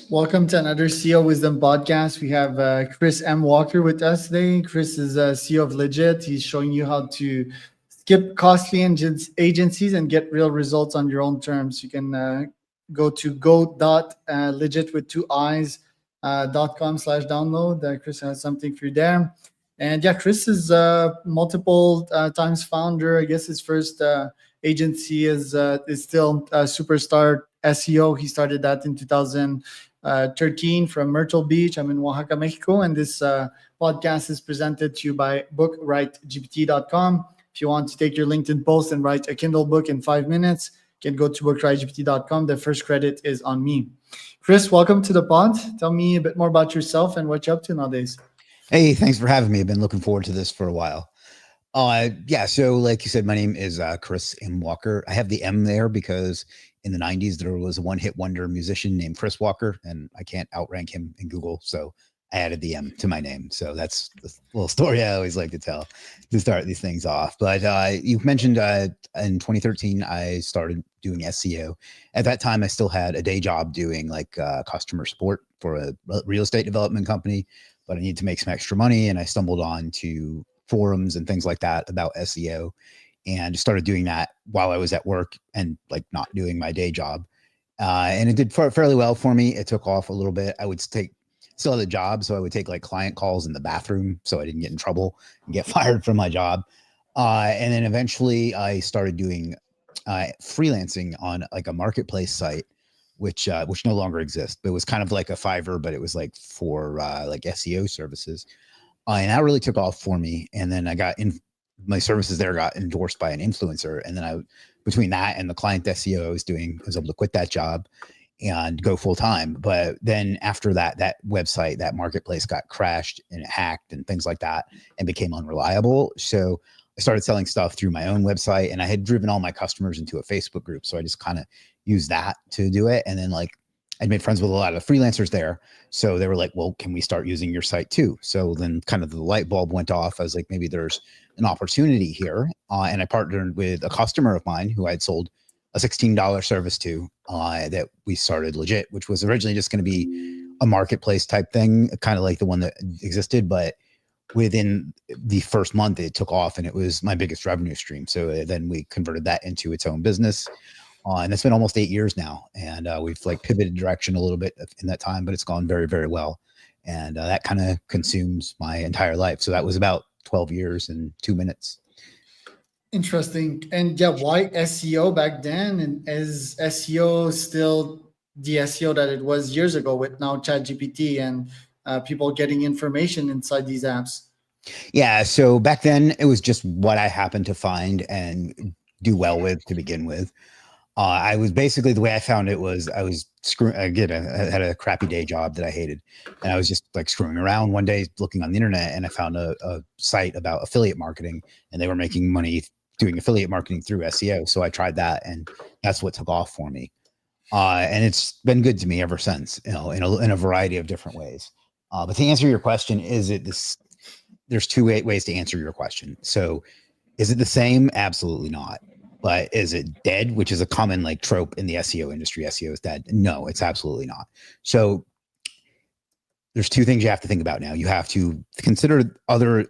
Welcome to another CEO Wisdom podcast. We have Chris M. Walker with us today. Chris is CEO of Legit. He's showing you how to skip costly agencies and get real results on your own terms. You can go to go.legit with two eyes .com/download. Chris has something for you there. And yeah, Chris is multiple times founder. I guess his first agency is still Superstar SEO. He started that in 2013 from Myrtle Beach. I'm in Oaxaca, Mexico, and this podcast is presented to you by bookwritegpt.com. If you want to take your LinkedIn post and write a Kindle book in 5 minutes, you can go to bookwritegpt.com. The first credit is on me. Chris, welcome to the pod. Tell me a bit more about yourself and what you're up to nowadays. Hey, thanks for having me. I've been looking forward to this for a while. So like you said, my name is Chris M. Walker. I have the M there because in the 90s, there was a one-hit wonder musician named Chris Walker, and I can't outrank him in Google, so I added the M to my name. So that's the little story I always like to tell to start these things off. But you mentioned in 2013, I started doing SEO. At that time, I still had a day job doing like customer support for a real estate development company, but I needed to make some extra money, and I stumbled on to forums and things like that about SEO and started doing that while I was at work and like not doing my day job. And it did fairly well for me. It took off a little bit. I would still had a job. So I would take like client calls in the bathroom so I didn't get in trouble and get fired from my job. And then eventually I started doing freelancing on like a marketplace site, which no longer exists, but it was kind of like a Fiverr, but it was like for like SEO services. And that really took off for me. And then I got my services there got endorsed by an influencer. And then between that and the client SEO I was doing, I was able to quit that job and go full time. But then after that website, that marketplace got crashed and hacked and things like that and became unreliable. So I started selling stuff through my own website, and I had driven all my customers into a Facebook group. So I just kind of used that to do it. And then like I'd made friends with a lot of freelancers there. So they were like, well, can we start using your site too? So then kind of the light bulb went off. I was like, maybe there's an opportunity here. And I partnered with a customer of mine who I'd sold a $16 service to that we started Legit, which was originally just going to be a marketplace type thing, kind of like the one that existed. But within the first month, it took off and it was my biggest revenue stream. So then we converted that into its own business. And it's been almost 8 years now, and we've like pivoted direction a little bit in that time, but it's gone very, very well. And that kind of consumes my entire life. So that was about 12 years and 2 minutes. Interesting. And yeah, why SEO back then? And is SEO still the SEO that it was years ago with now ChatGPT and people getting information inside these apps? Yeah. So back then it was just what I happened to find and do well with to begin with. I was basically, the way I found it was I was screwing, I had a crappy day job that I hated. And I was just like screwing around one day looking on the internet, and I found a site about affiliate marketing, and they were making money doing affiliate marketing through SEO. So I tried that, and that's what took off for me. And it's been good to me ever since, you know, in a variety of different ways. But to answer your question, there's two ways to answer your question. So is it the same? Absolutely not. But is it dead, which is a common like trope in the SEO industry? SEO is dead. No, it's absolutely not. So there's two things you have to think about now. You have to consider other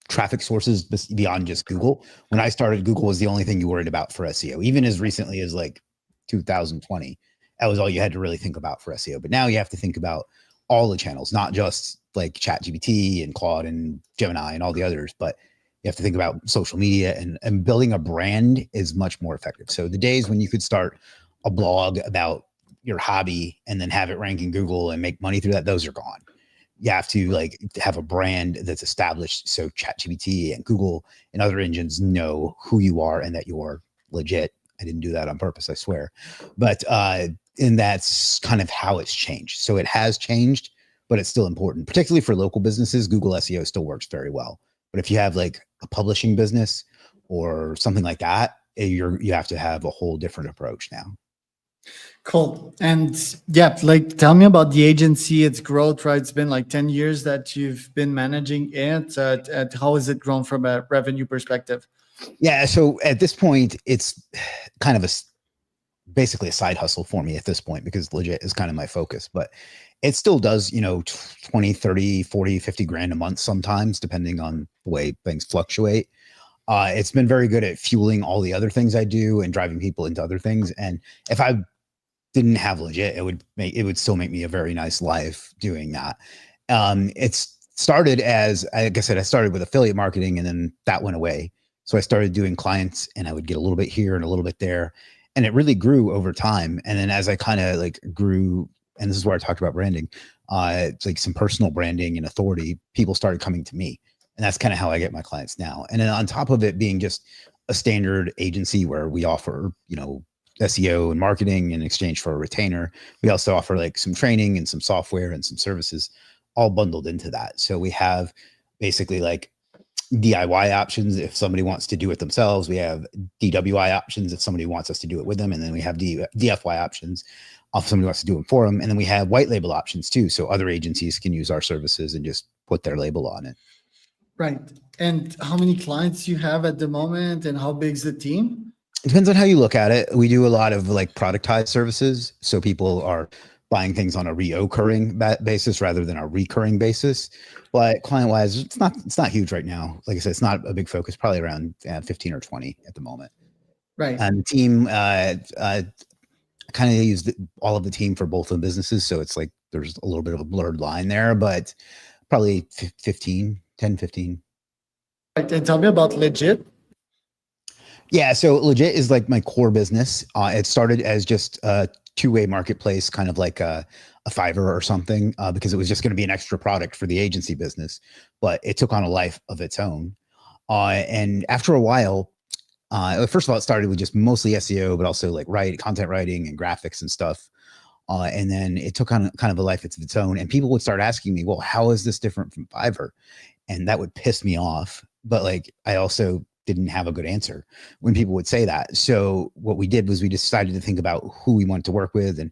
traffic sources beyond just Google. When I started, Google was the only thing you worried about for SEO. Even as recently as like 2020, that was all you had to really think about for SEO. But now you have to think about all the channels, not just like ChatGPT and Claude and Gemini and all the others, but you have to think about social media, and building a brand is much more effective. So the days when you could start a blog about your hobby and then have it rank in Google and make money through that, those are gone. You have to like have a brand that's established. So ChatGPT and Google and other engines know who you are and that you're legit. I didn't do that on purpose, I swear. But and that's kind of how it's changed. So it has changed, but it's still important, particularly for local businesses. Google SEO still works very well. But if you have like a publishing business or something like that, you have to have a whole different approach now. Cool. And yeah, like tell me about the agency, its growth, right? It's been like 10 years that you've been managing it. How has it grown from a revenue perspective? Yeah. So at this point, it's kind of basically a side hustle for me at this point because legit is kind of my focus, but it still does, 20, 30, 40, 50 grand a month sometimes, depending on the way things fluctuate. It's been very good at fueling all the other things I do and driving people into other things. And if I didn't have legit, it would still make me a very nice life doing that. It's started as, like I said, I started with affiliate marketing and then that went away. So I started doing clients and I would get a little bit here and a little bit there. And it really grew over time. And then as I kind of like grew, and this is where I talked about branding, it's like some personal branding and authority, people started coming to me. And that's kind of how I get my clients now. And then on top of it being just a standard agency where we offer, SEO and marketing in exchange for a retainer, we also offer like some training and some software and some services all bundled into that. So we have basically like DIY options if somebody wants to do it themselves. We have DWI options if somebody wants us to do it with them. And then we have DFY options if somebody wants to do it for them. And then we have white label options too. So other agencies can use our services and just put their label on it. Right. And how many clients you have at the moment and how big's the team? It depends on how you look at it. We do a lot of like productized services. So people are buying things on a reoccurring basis rather than a recurring basis. But client-wise, it's not huge right now. Like I said, it's not a big focus, probably around 15 or 20 at the moment. Right. And the team, I kind of use all of the team for both of the businesses. So it's like there's a little bit of a blurred line there, but probably 10, 15. Right. And tell me about Legit. Yeah, so Legit is like my core business. It started as just a two-way marketplace, kind of like a Fiverr or something, because it was just going to be an extra product for the agency business. But it took on a life of its own. And after a while, first of all, it started with just mostly SEO, but also like content writing and graphics and stuff. And then it took on kind of a life of its own. And people would start asking me, well, how is this different from Fiverr? And that would piss me off. But like, I also didn't have a good answer when people would say that. So what we did was we decided to think about who we wanted to work with and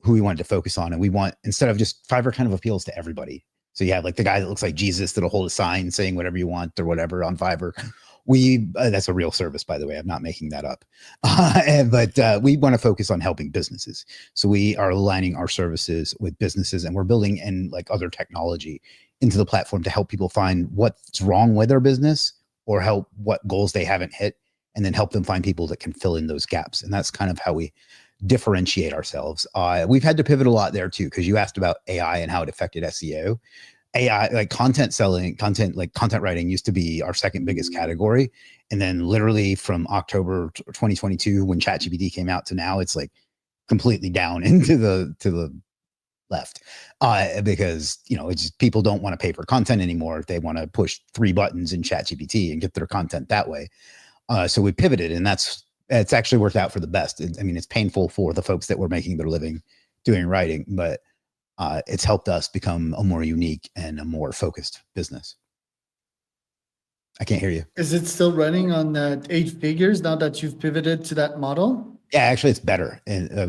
who we wanted to focus on. And instead of just Fiverr kind of appeals to everybody. So you have like the guy that looks like Jesus that'll hold a sign saying whatever you want or whatever on Fiverr. That's a real service, by the way. I'm not making that up. But we want to focus on helping businesses. So we are aligning our services with businesses and we're building in like other technology into the platform to help people find what's wrong with their business or help what goals they haven't hit, and then help them find people that can fill in those gaps. And that's kind of how we differentiate ourselves. We've had to pivot a lot there too, because you asked about AI and how it affected SEO. AI, like content writing used to be our second biggest category. And then literally from October 2022, when ChatGPT came out to now, it's like completely down into the left, because it's just, people don't want to pay for content anymore. They want to push 3 buttons in ChatGPT and get their content that way. So we pivoted, and it's actually worked out for the best. It's painful for the folks that were making their living doing writing, but it's helped us become a more unique and a more focused business. I can't hear you. Is it still running on 8 figures now that you've pivoted to that model? Yeah, actually, it's better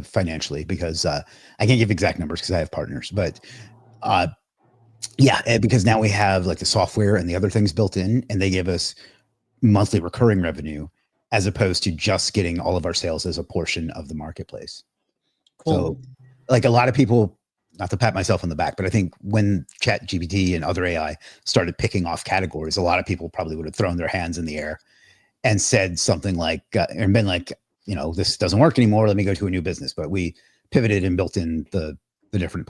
financially because I can't give exact numbers because I have partners, but because now we have like the software and the other things built in, and they give us monthly recurring revenue as opposed to just getting all of our sales as a portion of the marketplace. Cool. So like a lot of people, not to pat myself on the back, but I think when ChatGPT and other AI started picking off categories, a lot of people probably would have thrown their hands in the air and said something like, and been like, this doesn't work anymore. Let me go to a new business. But we pivoted and built in the different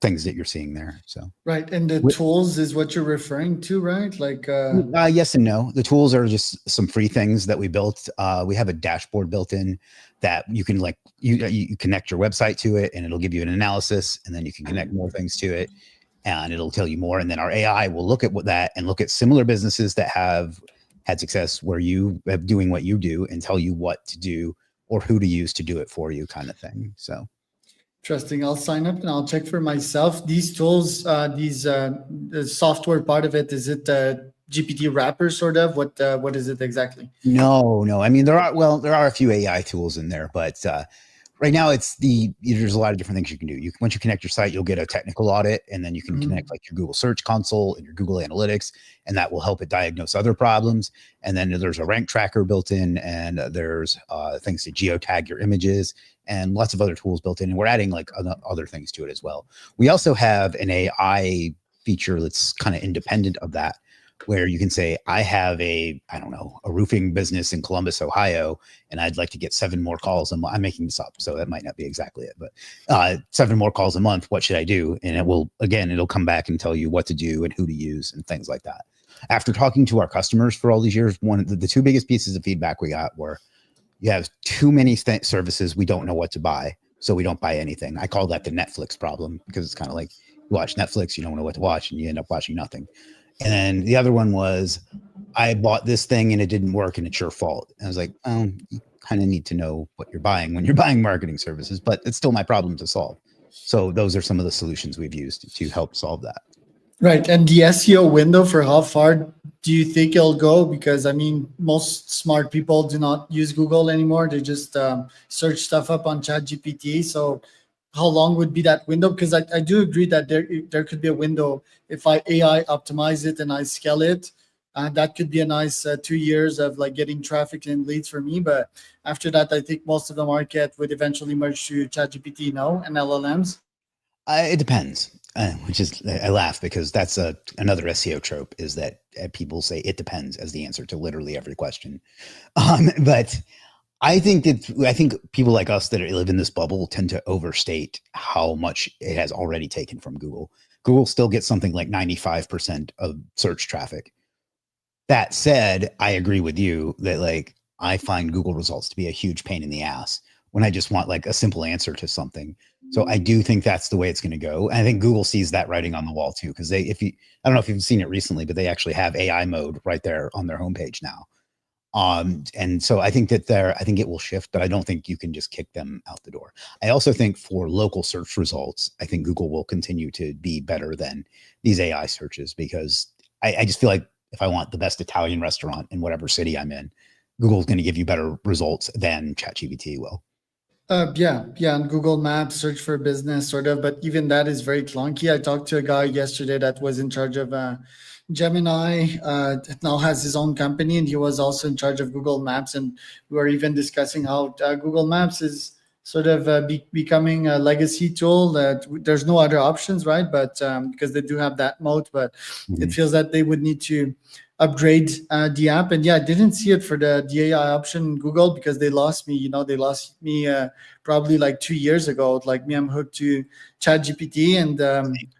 things that you're seeing there. So right, and the tools is what you're referring to, right? Like yes and no. The tools are just some free things that we built. We have a dashboard built in that you can you connect your website to it, and it'll give you an analysis, and then you can connect more things to it, and it'll tell you more. And then our AI will look at that and look at similar businesses that have had success where you have doing what you do and tell you what to do or who to use to do it for you, kind of thing. So interesting. I'll sign up and I'll check for myself. These tools, the software part of it, is it GPT wrapper sort of? What is it exactly? No. There are a few AI tools in there, but Right now, there's a lot of different things you can do. Once you connect your site, you'll get a technical audit, and then you can connect like your Google Search Console and your Google Analytics, and that will help it diagnose other problems. And then there's a rank tracker built in, and there's things to geotag your images, and lots of other tools built in. And we're adding like other things to it as well. We also have an AI feature that's kind of independent of that, where you can say, I have a roofing business in Columbus, Ohio, and I'd like to get 7 more calls a month. I'm making this up, so that might not be exactly it, but 7 more calls a month. What should I do? And it'll come back and tell you what to do and who to use and things like that. After talking to our customers for all these years, one of the 2 biggest pieces of feedback we got were, you have too many services. We don't know what to buy, so we don't buy anything. I call that the Netflix problem, because it's kind of like you watch Netflix, you don't know what to watch, and you end up watching nothing. And then the other one was, I bought this thing and it didn't work and it's your fault. And I was like, you kind of need to know what you're buying when you're buying marketing services, but it's still my problem to solve. So those are some of the solutions we've used to help solve that. Right. And the SEO window, for how far do you think it'll go? Because I mean, most smart people do not use Google anymore. They just search stuff up on ChatGPT. So how long would be that window? Because I do agree that there could be a window if I AI optimize it and I scale it. That could be a nice 2 years of like getting traffic and leads for me. But after that, I think most of the market would eventually merge to ChatGPT, and LLMs. It depends, which is, I laugh because that's another SEO trope, is that people say it depends as the answer to literally every question. But I think people like us that live in this bubble tend to overstate how much it has already taken from Google. Google still gets something like 95% of search traffic. That said, I agree with you that like I find Google results to be a huge pain in the ass when I just want like a simple answer to something. So I do think that's the way it's going to go. And I think Google sees that writing on the wall too, because I don't know if you've seen it recently, but they actually have AI mode right there on their homepage now. And so I think it will shift, but I don't think you can just kick them out the door. I also think for local search results, I think Google will continue to be better than these AI searches, because I just feel like if I want the best Italian restaurant in whatever city I'm in, Google's going to give you better results than ChatGPT will. Yeah, on Google Maps, search for business, sort of, but even that is very clunky. I talked to a guy yesterday that was in charge of Gemini, that now has his own company, and he was also in charge of Google Maps. And we were even discussing how Google Maps is sort of becoming a legacy tool, that there's no other options, right? But because they do have that mode, but it feels that they would need to upgrade the app. And yeah, I didn't see it for the AI option in Google, because they lost me. They lost me probably like 2 years ago. Like me, I'm hooked to ChatGPT. And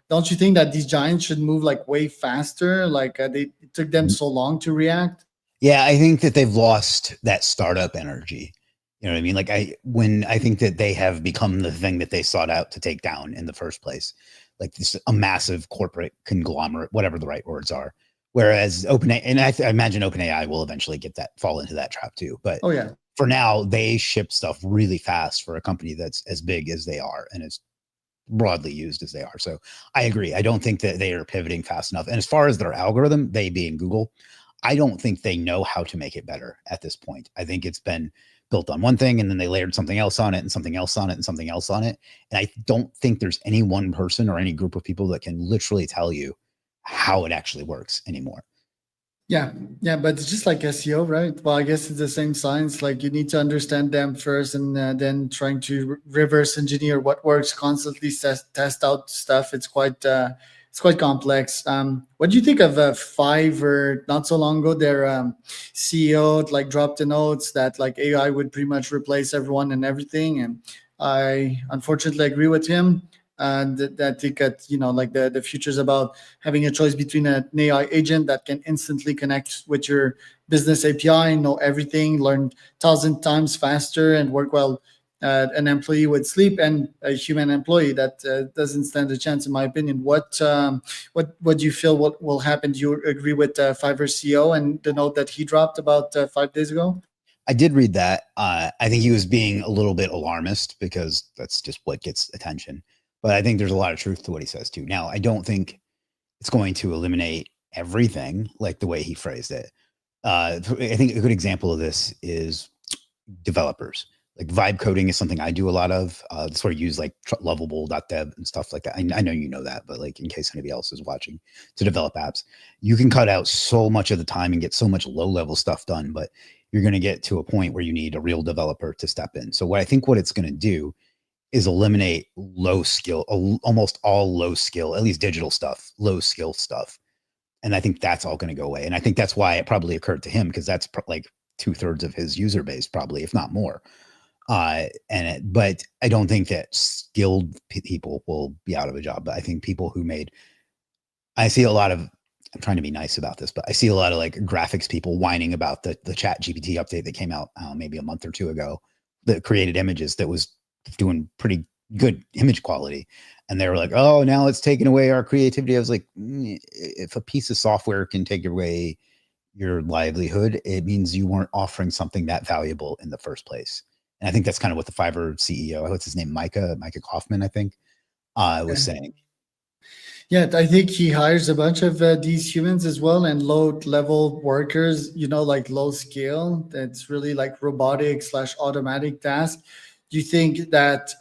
don't you think that these giants should move like way faster? Like it took them so long to react. Yeah, I think that they've lost that startup energy. You know what I mean? Like I think that they have become the thing that they sought out to take down in the first place, like a massive corporate conglomerate, whatever the right words are. Whereas OpenAI, and I imagine OpenAI will eventually fall into that trap too. But Oh yeah. for now, they ship stuff really fast for a company that's as big as they are and as broadly used as they are. So I agree. I don't think that they are pivoting fast enough. And as far as their algorithm, they being Google, I don't think they know how to make it better at this point. I think it's been built on one thing, and then they layered something else on it and something else on it and something else on it. And I don't think there's any one person or any group of people that can literally tell you how it actually works anymore. Yeah, but it's just like SEO, right? Well, I guess it's the same science. Like you need to understand them first, and then trying to reverse engineer what works, constantly test out stuff. It's quite complex. What do you think of Fiverr? Not so long ago, their CEO like dropped the notes that like AI would pretty much replace everyone and everything, and I unfortunately agree with him. And that think that like the future is about having a choice between an AI agent that can instantly connect with your business API, know everything, learn 1,000 times faster, and work well. An employee would sleep, and a human employee that doesn't stand a chance, in my opinion. What do you feel what will happen? Do you agree with Fiverr CEO and the note that he dropped about 5 days ago? I did read that. I think he was being a little bit alarmist, because that's just what gets attention. But I think there's a lot of truth to what he says too. Now, I don't think it's going to eliminate everything like the way he phrased it. I think a good example of this is developers. Like vibe coding is something I do a lot of. That's where I use like lovable.dev and stuff like that. I know you know that, but like in case anybody else is watching to develop apps, you can cut out so much of the time and get so much low level stuff done, but you're going to get to a point where you need a real developer to step in. So what I think what it's going to do is eliminate low skill, almost all low skill, at least digital stuff, low skill stuff. And I think that's all going to go away. And I think that's why it probably occurred to him, because that's like 2/3 of his user base, probably, if not more. But I don't think that skilled people will be out of a job. But I think people who I see a lot of, I'm trying to be nice about this, but I see a lot of like graphics people whining about the Chat GPT update that came out maybe a month or two ago that created images that was doing pretty good image quality. And they were like, oh, now it's taking away our creativity. I was like, if a piece of software can take away your livelihood, it means you weren't offering something that valuable in the first place. And I think that's kind of what the Fiverr CEO, what's his name, Micah Kaufman, I think, was saying. Yeah, I think he hires a bunch of these humans as well, and low-level workers, like low scale. That's really like robotic / automatic tasks. Do you think that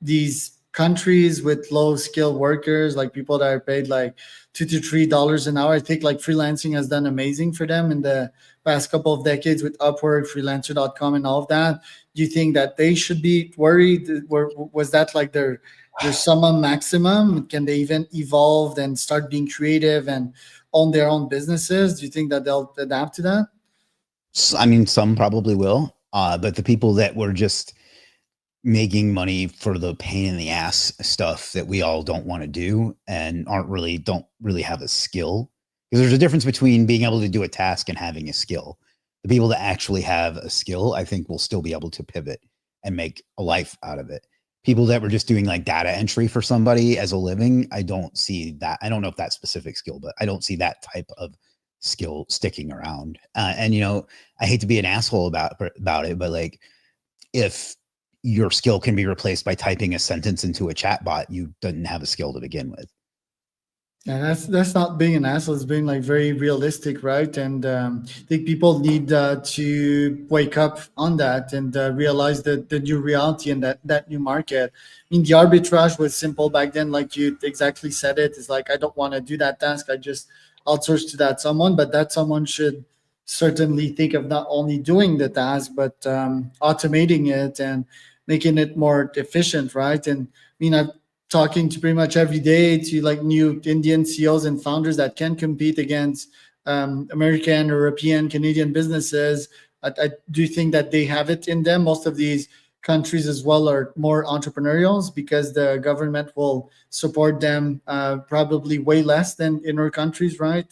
these countries with low skill workers, like people that are paid like $2 to $3 an hour, I think like freelancing has done amazing for them in the past couple of decades with Upwork, freelancer.com, and all of that. Do you think that they should be worried? Was that like their summum maximum? Can they even evolve and start being creative and own their own businesses? Do you think that they'll adapt to that? I mean, some probably will, but the people that were just making money for the pain in the ass stuff that we all don't want to do and don't really have a skill, because there's a difference between being able to do a task and having a skill. The people that actually have a skill, I think, will still be able to pivot and make a life out of it. People that were just doing like data entry for somebody as a living, I don't see that. I don't know if that's specific skill, but I don't see that type of skill sticking around. And I hate to be an asshole about it, but like, if your skill can be replaced by typing a sentence into a chat bot, you didn't have a skill to begin with. Yeah, that's not being an asshole. It's being like very realistic, right? And I think people need to wake up on that and realize that the new reality and that new market. I mean, the arbitrage was simple back then, like you exactly said it. It's like, I don't want to do that task. I just outsource to that someone, but that someone should certainly think of not only doing the task, but automating it and making it more efficient, right? And I mean, I've talking to pretty much every day to like new Indian CEOs and founders that can compete against American, European, Canadian businesses. I do think that they have it in them. Most of these countries as well are more entrepreneurials because the government will support them probably way less than in our countries, right?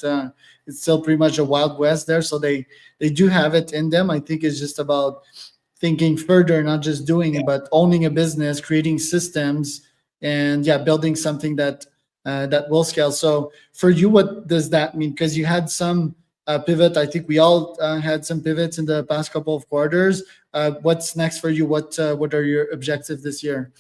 It's still pretty much a wild west there, so they do have it in them. I think it's just about thinking further, not just doing it, but owning a business, creating systems, and building something that will scale. So for you, what does that mean? Because you had some pivot. I think we all had some pivots in the past couple of quarters. What's next for you? What are your objectives this year?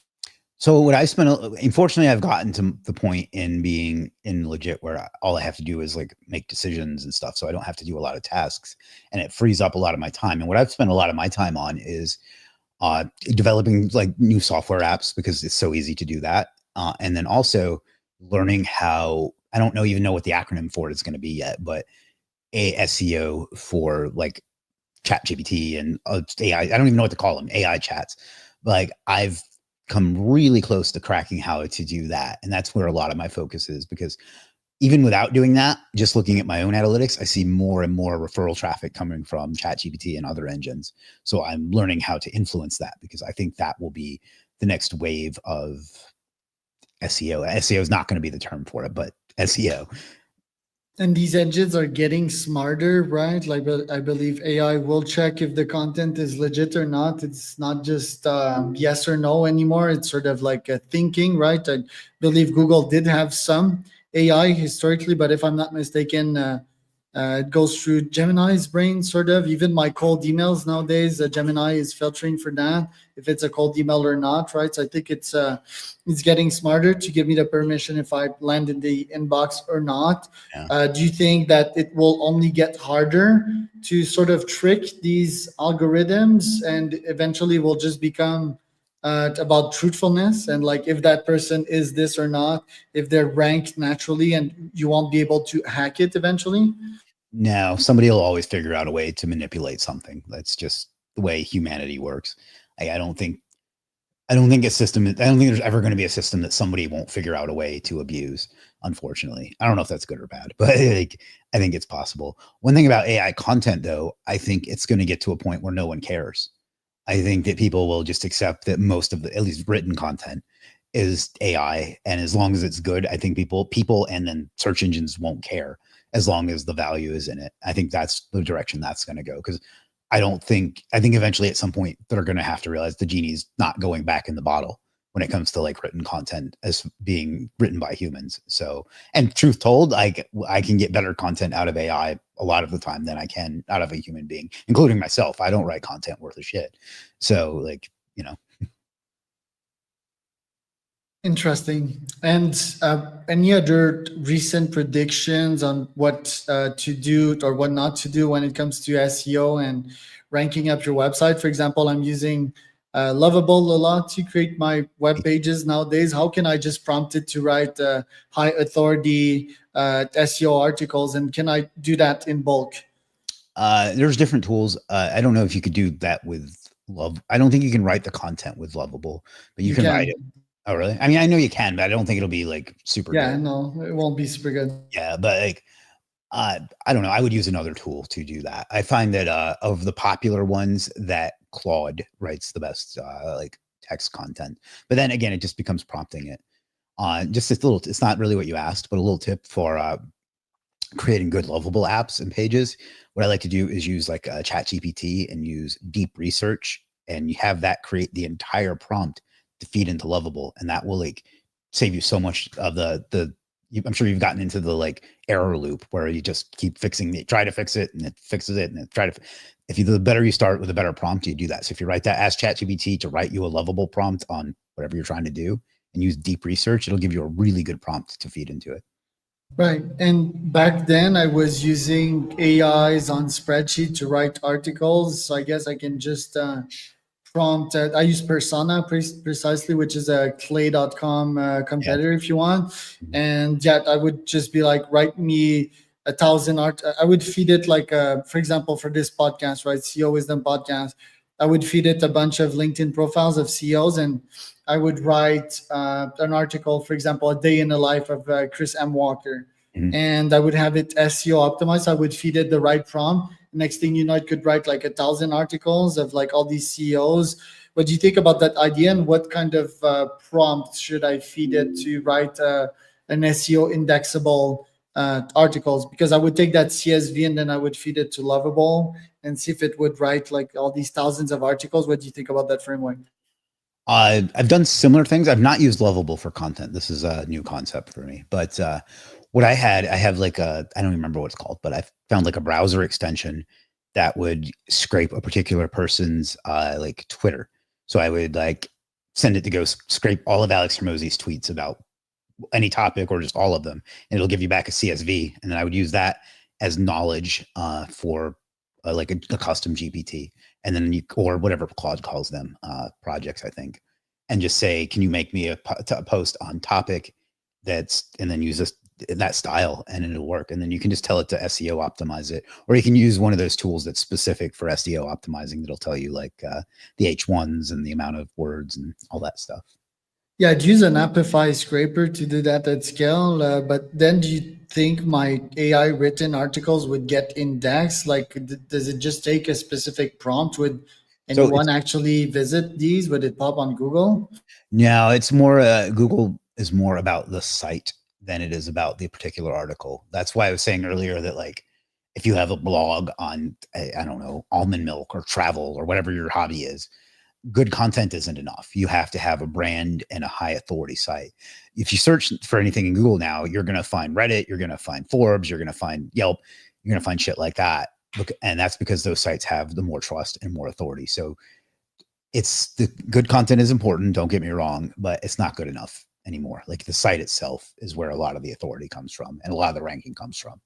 So what I spent, unfortunately, I've gotten to the point in being in Legit where all I have to do is like make decisions and stuff. So I don't have to do a lot of tasks, and it frees up a lot of my time. And what I've spent a lot of my time on is developing like new software apps, because it's so easy to do that. And then also learning how, I don't even know what the acronym for it is going to be yet, but SEO for like Chat GPT and AI. I don't even know what to call them, AI chats. Like I've come really close to cracking how to do that. And that's where a lot of my focus is, because even without doing that, just looking at my own analytics, I see more and more referral traffic coming from ChatGPT and other engines. So I'm learning how to influence that, because I think that will be the next wave of SEO. SEO is not going to be the term for it, but SEO. And these engines are getting smarter, right? Like I believe AI will check if the content is legit or not. It's not just yes or no anymore. It's sort of like a thinking, right? I believe Google did have some AI historically, but if I'm not mistaken, It goes through Gemini's brain, sort of. Even my cold emails nowadays, Gemini is filtering for that if it's a cold email or not, right? So I think it's getting smarter to give me the permission if I land in the inbox or not. Yeah. Do you think that it will only get harder to sort of trick these algorithms, and eventually will just become about truthfulness, and like if that person is this or not, if they're ranked naturally, and you won't be able to hack it eventually? No, somebody will always figure out a way to manipulate something. That's just the way humanity works. I don't think I don't think a system. I don't think there's ever going to be a system that somebody won't figure out a way to abuse. Unfortunately, I don't know if that's good or bad, but like, I think it's possible. One thing about AI content, though, I think it's going to get to a point where no one cares. I think that people will just accept that most of the, at least written content, is AI, and as long as it's good, I think people, and then search engines won't care as long as the value is in it. I think that's the direction that's going to go because I think eventually at some point they're going to have to realize the genie's not going back in the bottle when it comes to like written content as being written by humans. So, and truth told, I can get better content out of AI a lot of the time than I can out of a human being, including myself. I don't write content worth a shit. So like, you know. Interesting. And any other recent predictions on what to do or what not to do when it comes to SEO and ranking up your website? For example, I'm using Lovable a lot to create my web pages nowadays. How can I just prompt it to write high authority SEO articles? And can I do that in bulk? There's different tools. I don't know if you could do that with Love. I don't think you can write the content with Lovable, but you You can write it. can. Oh, really? I mean, I know you can, but I don't think it'll be like super Yeah, good. no, it won't be super good. Yeah, but like, I don't know. I would use another tool to do that. I find that of the popular ones, that Claude writes the best like text content. But then again, it just becomes prompting it. Just this little. It's not really what you asked, but a little tip for creating good lovable apps and pages. What I like to do is use like a chat GPT and use deep research, and you have that create the entire prompt to feed into lovable, and that will like save you so much of I'm sure you've gotten into the like error loop where you just keep fixing it, try to fix it, and it fixes it, and it try to. If you the better you start with a better prompt, you do that. So if you write that, ask ChatGPT to write you a lovable prompt on whatever you're trying to do, and use deep research, it'll give you a really good prompt to feed into it. Right. And back then I was using AIs on spreadsheet to write articles. So I guess I can just prompt. I use Persona precisely, which is a clay.com Yeah. competitor if you want. Mhm. And yet I would just be like, write me 1,000 art. I would feed it like, for example, for this podcast, right? CEO Wisdom Podcast. I would feed it a bunch of LinkedIn profiles of CEOs, and I would write an article, for example, a day in the life of Chris M. Walker, Mhm. and I would have it SEO optimized. I would feed it the right prompt. Next thing you know, it could write like 1,000 articles of like all these CEOs. What do you think about that idea, and what kind of prompt should I feed it to write an SEO indexable articles? Because I would take that CSV and then I would feed it to Lovable and see if it would write like all these thousands of articles. What do you think about that framework? I've done similar things. I've not used Lovable for content. This is a new concept for me. But what I have like I don't remember what it's called, but I found like a browser extension that would scrape a particular person's like Twitter. So I would like send it to go scrape all of Alex Hormozy's tweets about any topic or just all of them, and it'll give you back a CSV, and then I would use that as knowledge for like a custom GPT, and then you or whatever Claude calls them projects, I think, and just say, can you make me a post on topic that's, and then use this that style, and it'll work, and then you can just tell it to SEO optimize it, or you can use one of those tools that's specific for SEO optimizing that'll tell you like the H1s and the amount of words and all that stuff. Yeah, I'd use an Amplify scraper to do that at scale. But then do you think my AI written articles would get indexed? Like, does it just take a specific prompt? Would So it's anyone actually visit these? Would it pop on Google? No, it's more Google is more about the site than it is about the particular article. That's why I was saying earlier that like if you have a blog on I don't know, almond milk or travel or whatever your hobby is, good content isn't enough. You have to have a brand and a high authority site. If you search for anything in Google now, you're going to find Reddit, you're going to find Forbes, you're going to find Yelp. you're going to find shit like that. Look, and that's because those sites have the more trust and more authority. So it's the good content is important. Don't get me wrong, but it's not good enough anymore. Like the site itself is where a lot of the authority comes from and a lot of the ranking comes from.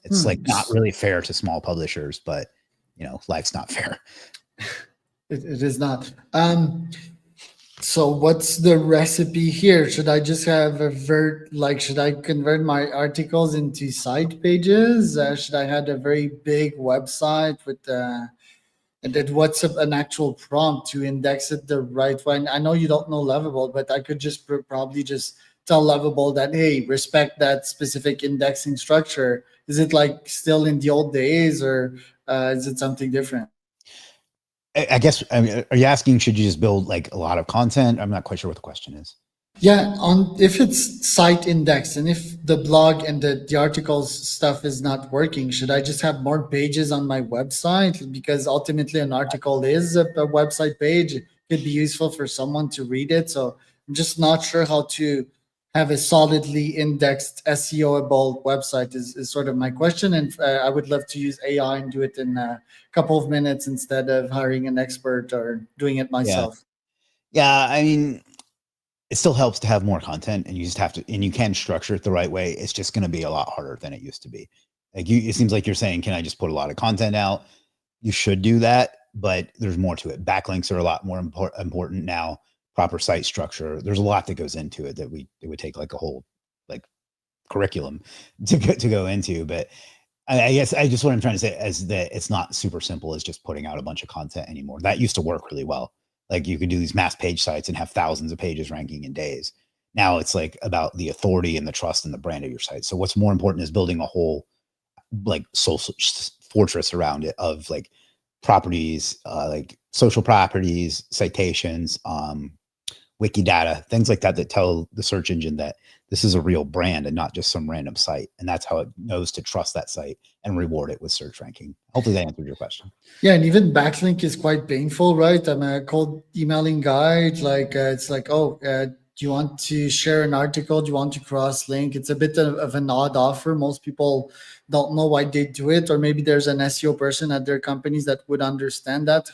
It's like not really fair to small publishers, but life's not fair. It is not. So what's the recipe here? Should I just have should I convert my articles into site pages? Should I have a very big website with and then what's an actual prompt to index it the right way? I know you don't know Lovable, but I could just probably just tell Lovable that, hey, respect that specific indexing structure. Is it like still in the old days, or is it something different? I guess, are you asking, should you just build like a lot of content? I'm not quite sure what the question is. Yeah, if it's site index and if the blog and the articles stuff is not working, should I just have more pages on my website? Because ultimately an article is a website page. It could be useful for someone to read it. So I'm just not sure how to have a solidly indexed SEOable website is sort of my question. And I would love to use AI and do it in a couple of minutes instead of hiring an expert or doing it myself. Yeah, I mean, it still helps to have more content, and you just have to, and you can structure it the right way. It's just going to be a lot harder than it used to be. Like it seems like you're saying, can I just put a lot of content out? You should do that, but there's more to it. Backlinks are a lot more important now. Proper site structure. There's a lot that goes into it that it would take like a whole like curriculum to go into. But I guess what I'm trying to say is that it's not super simple as just putting out a bunch of content anymore. That used to work really well. Like you could do these mass page sites and have thousands of pages ranking in days. Now it's like about the authority and the trust and the brand of your site. So what's more important is building a whole like social fortress around it of like properties, like social properties, citations, Wikidata, things like that tell the search engine that this is a real brand and not just some random site. And that's how it knows to trust that site and reward it with search ranking. Hopefully that answered your question. Yeah, and even backlink is quite painful, right? I'm a cold emailing guy. It's like, do you want to share an article? Do you want to cross link? It's a bit of an odd offer. Most people don't know why they do it, or maybe there's an SEO person at their companies that would understand that.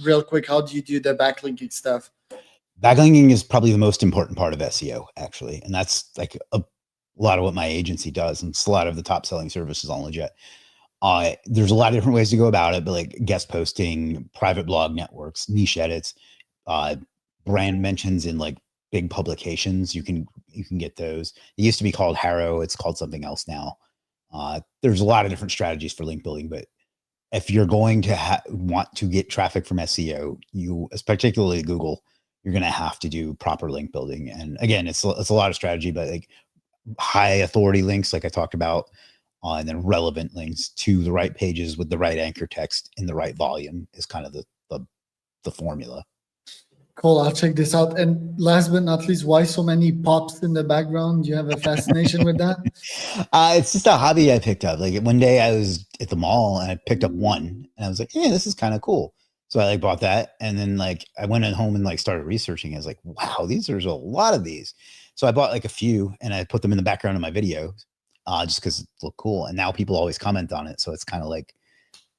Real quick, how do you do the backlinking stuff? Backlinking is probably the most important part of SEO, actually. And that's like a lot of what my agency does. And it's a lot of the top selling services on Legit. There's a lot of different ways to go about it, but like guest posting, private blog networks, niche edits, brand mentions in like big publications. You can get those. It used to be called Harrow. It's called something else now. There's a lot of different strategies for link building, but if you're going to want to get traffic from SEO, particularly Google, you're going to have to do proper link building. And again, it's a lot of strategy, but like high authority links, like I talked about, and then relevant links to the right pages with the right anchor text in the right volume is kind of the formula. Cool. I'll check this out. And last but not least, why so many pops in the background? Do you have a fascination with that? It's just a hobby I picked up. Like one day I was at the mall and I picked up one and I was like, yeah, this is kind of cool. So I like bought that. And then like I went at home and like started researching. I was like, wow, there's a lot of these. So I bought like a few and I put them in the background of my videos just because it looked cool. And now people always comment on it. So it's kind of like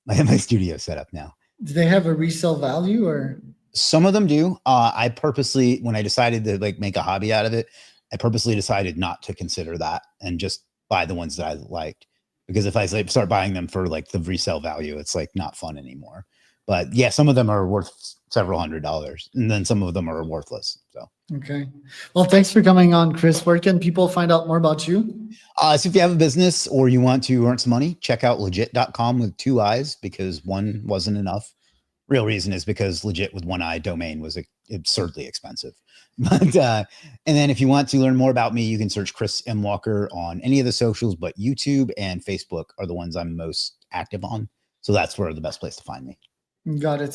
my studio setup now. Do they have a resale value or? Some of them do. I purposely, when I decided to like make a hobby out of it, I purposely decided not to consider that and just buy the ones that I liked. Because if I start buying them for like the resale value, it's like not fun anymore. But yeah, some of them are worth several $100s, and then some of them are worthless. So okay. Well, thanks for coming on, Chris. Where can people find out more about you? So if you have a business or you want to earn some money, check out legit.com with 2 eyes because one wasn't enough. Real reason is because legit with 1 eye domain was absurdly expensive. But and then if you want to learn more about me, you can search Chris M. Walker on any of the socials, but YouTube and Facebook are the ones I'm most active on. So that's where the best place to find me. Got it.